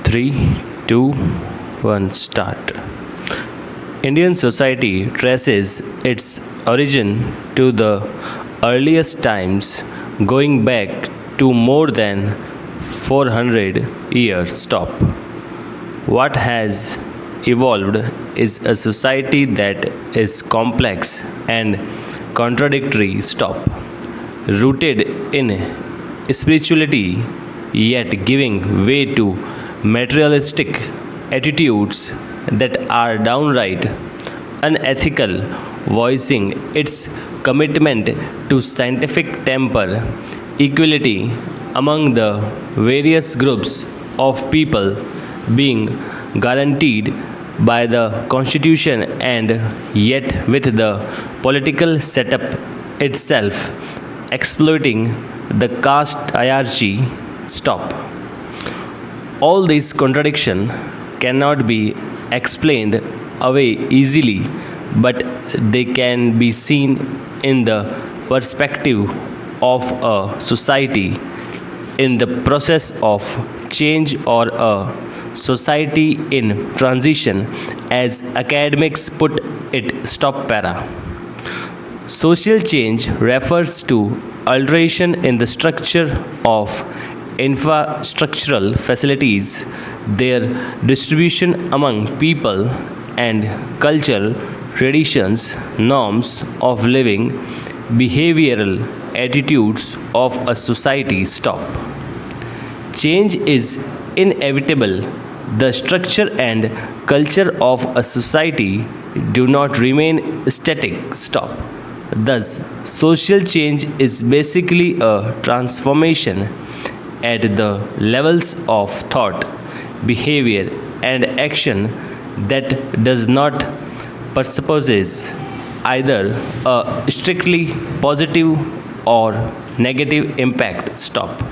3, 2, 1, start. Indian society traces its origin to the earliest times, going back to more than 400 years. Stop. What has evolved is a society that is complex and contradictory. Stop. Rooted in spirituality, yet giving way to materialistic attitudes that are downright unethical, voicing its commitment to scientific temper, equality among the various groups of people being guaranteed by the constitution, and yet with the political setup itself exploiting the caste hierarchy. Stop. All these contradictions cannot be explained away easily, but they can be seen in the perspective of a society in the process of change or a society in transition, as academics put it. Stop para. Social change refers to alteration in the structure of infrastructural facilities, their distribution among people, and cultural traditions, norms of living, behavioral attitudes of a society. Stop. Change is inevitable. The structure and culture of a society do not remain static. Stop. Thus, social change is basically a transformation at the levels of thought, behavior, and action that does not presupposes either a strictly positive or negative impact. Stop.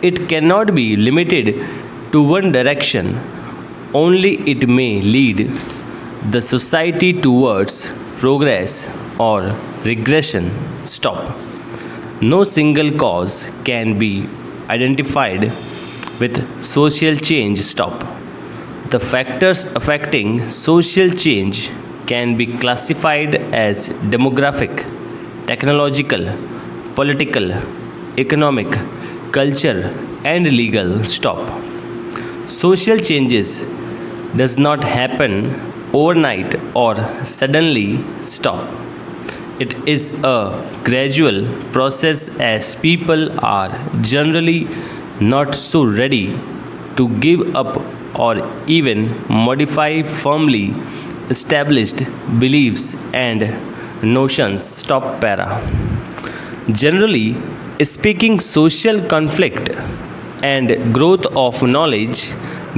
It cannot be limited to one direction, only it may lead the society towards progress or regression. Stop. No single cause can be identified with social change. Stop. The factors affecting social change can be classified as demographic, technological, political, economic, culture, and legal. Stop. Social changes does not happen overnight or suddenly. Stop. It is a gradual process, as people are generally not so ready to give up or even modify firmly established beliefs and notions. Stop para. Generally speaking, social conflict and growth of knowledge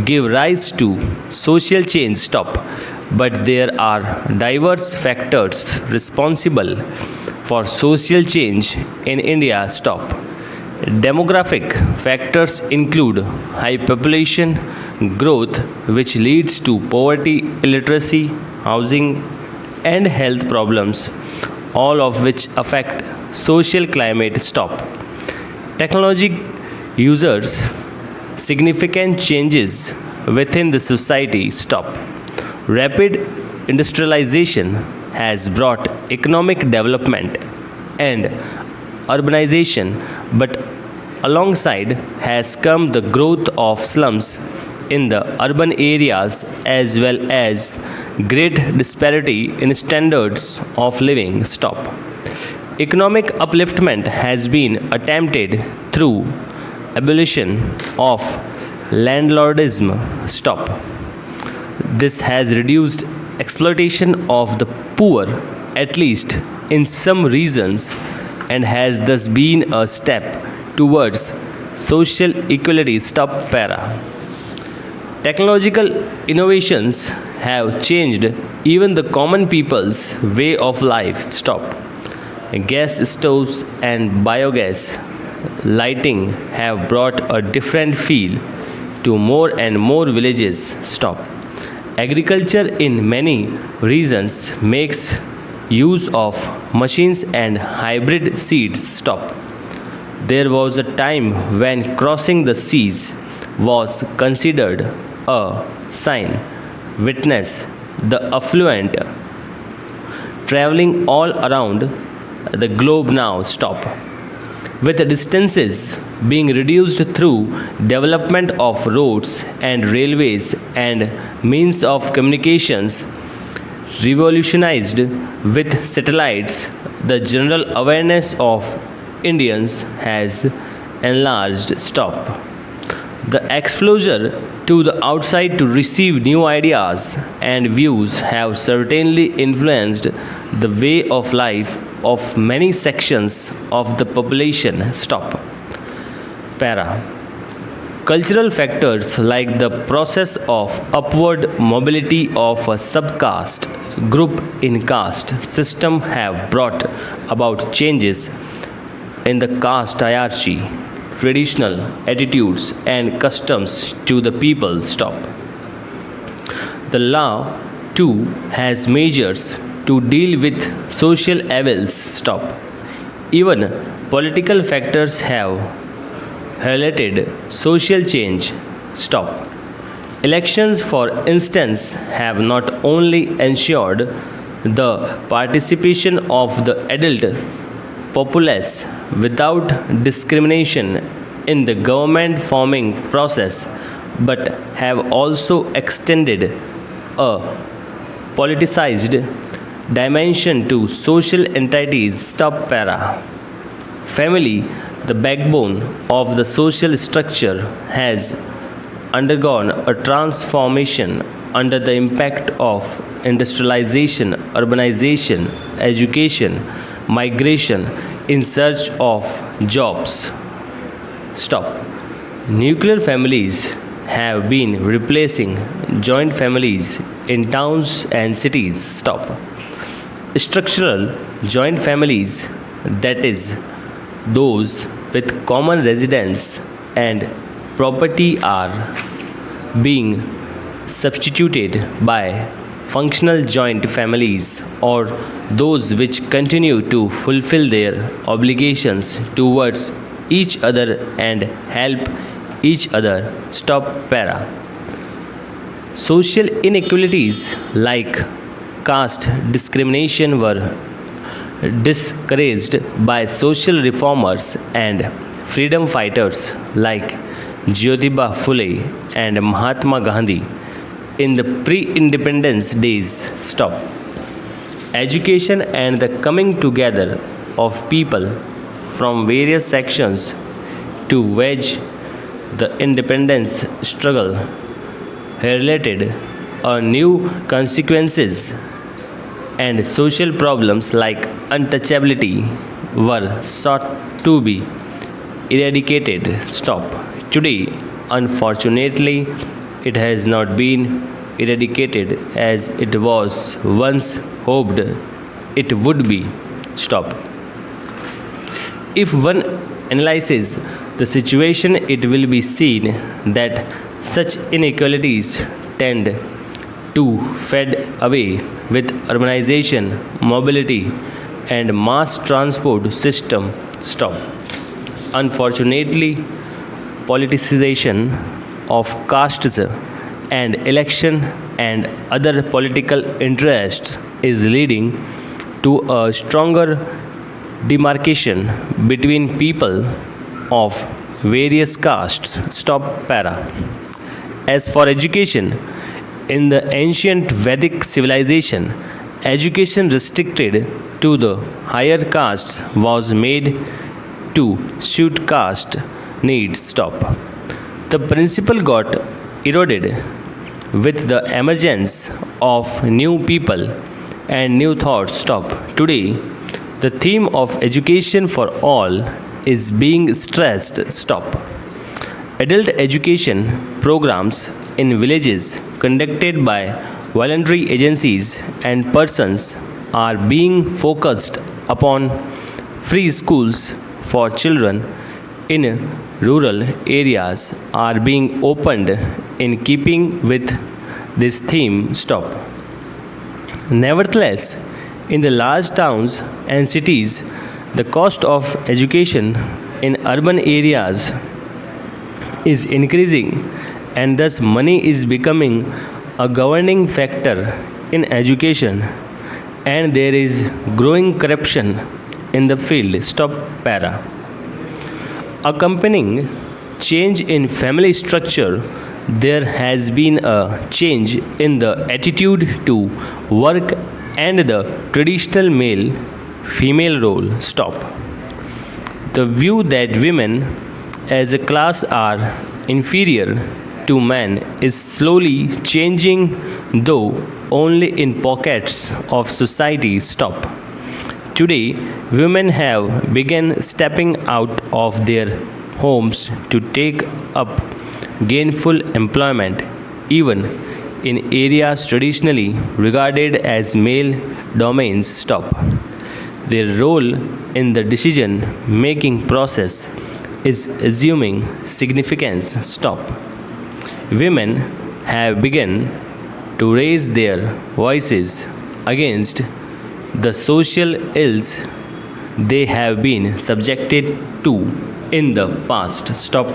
give rise to social change. Stop. But there are diverse factors responsible for social change in India. Stop. Demographic factors include high population growth, which leads to poverty, illiteracy, housing, and health problems, all of which affect social climate. Stop. Technology users significant changes within the society. Stop. Rapid industrialization has brought economic development and urbanization, but alongside has come the growth of slums in the urban areas, as well as great disparity in standards of living. Stop. Economic upliftment has been attempted through abolition of landlordism. Stop. This has reduced exploitation of the poor, at least in some regions, and has thus been a step towards social equality. Stop para. Technological innovations have changed even the common people's way of life. Stop. Gas stoves and biogas lighting have brought a different feel to more and more villages. Stop. Agriculture in many regions makes use of machines and hybrid seeds. Stop. There was a time when crossing the seas was considered a sign. Witness the affluent traveling all around the globe now stop. With distances being reduced through development of roads and railways and means of communications revolutionized with satellites, the general awareness of Indians has enlarged. Stop. The exposure to the outside to receive new ideas and views have certainly influenced the way of life of many sections of the population. Stop. Para. Cultural factors like the process of upward mobility of a subcaste group in caste system have brought about changes in the caste hierarchy, traditional attitudes and customs to the people. Stop. The law too has measures to deal with social evils. Stop. Even political factors have highlighted social change. Stop. Elections, for instance, have not only ensured the participation of the adult populace without discrimination in the government forming process, but have also extended a politicized dimension to social entities. Stop. Para. Family, the backbone of the social structure, has undergone a transformation under the impact of industrialization, urbanization, education, migration in search of jobs. Stop. Nuclear families have been replacing joint families in towns and cities. Stop. Structural joint families, that is, those with common residence and property, are being substituted by functional joint families, or those which continue to fulfill their obligations towards each other and help each other. Stop. Para. Social inequalities like caste discrimination were discouraged by social reformers and freedom fighters like Jyotiba Phule and Mahatma Gandhi in the pre-independence days. Stop. Education and the coming together of people from various sections to wage the independence struggle highlighted a new consequences, and social problems like untouchability were sought to be eradicated. Stop. Today, unfortunately, it has not been eradicated as it was once hoped it would be. Stop. If one analyzes the situation, it will be seen that such inequalities tend to fade away with urbanization, mobility, and mass transport system. Stop. Unfortunately, politicization of castes and election and other political interests is leading to a stronger demarcation between people of various castes. Stop. Para. As for education, in the ancient Vedic civilization, education restricted to the higher castes was made to suit caste needs. Stop. The principle got eroded with the emergence of new people and new thoughts. Stop. Today, the theme of education for all is being stressed. Stop. Adult education programs in villages conducted by voluntary agencies and persons are being focused upon. Free schools for children in rural areas are being opened in keeping with this theme. Stop. Nevertheless, in the large towns and cities, the cost of education in urban areas is increasing, and thus money is becoming a governing factor in education, and there is growing corruption in the field. Stop para. Accompanying change in family structure, there has been a change in the attitude to work and the traditional male female role. Stop. The view that women as a class are inferior to men is slowly changing, though only in pockets of society. Stop. Today, women have begun stepping out of their homes to take up gainful employment, even in areas traditionally regarded as male domains. Stop. Their role in the decision making process is assuming significance. Stop. Women have begun to raise their voices against the social ills they have been subjected to in the past. Stop.